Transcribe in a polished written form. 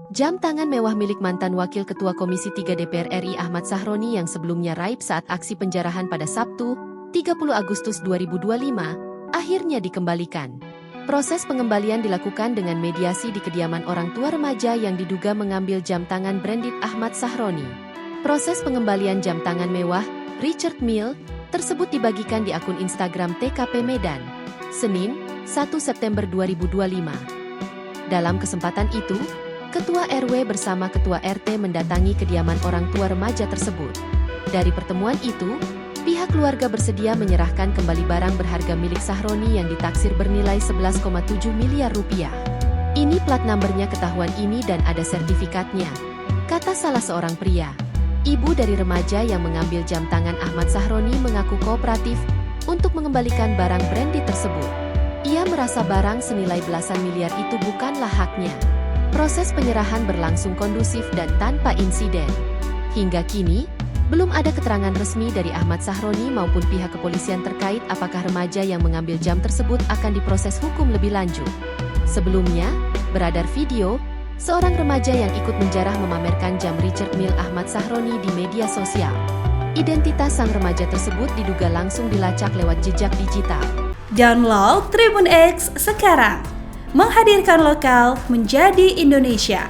Jam tangan mewah milik mantan Wakil Ketua Komisi 3 DPR RI Ahmad Sahroni yang sebelumnya raib saat aksi penjarahan pada Sabtu, 30 Agustus 2025, akhirnya dikembalikan. Proses pengembalian dilakukan dengan mediasi di kediaman orang tua remaja yang diduga mengambil jam tangan branded Ahmad Sahroni. Proses pengembalian jam tangan mewah, Richard Mille, tersebut dibagikan di akun Instagram TKP Medan, Senin, 1 September 2025. Dalam kesempatan itu, Ketua RW bersama Ketua RT mendatangi kediaman orang tua remaja tersebut. Dari pertemuan itu, pihak keluarga bersedia menyerahkan kembali barang berharga milik Sahroni yang ditaksir bernilai 11,7 miliar rupiah. Ini plat nomornya ketahuan ini dan ada sertifikatnya, kata salah seorang pria. Ibu dari remaja yang mengambil jam tangan Ahmad Sahroni mengaku kooperatif untuk mengembalikan barang branded tersebut. Ia merasa barang senilai belasan miliar itu bukanlah haknya. Proses penyerahan berlangsung kondusif dan tanpa insiden. Hingga kini, belum ada keterangan resmi dari Ahmad Sahroni maupun pihak kepolisian terkait apakah remaja yang mengambil jam tersebut akan diproses hukum lebih lanjut. Sebelumnya, beredar video, seorang remaja yang ikut menjarah memamerkan jam Richard Mille Ahmad Sahroni di media sosial. Identitas sang remaja tersebut diduga langsung dilacak lewat jejak digital. Download Tribun X sekarang. Menghadirkan lokal menjadi Indonesia.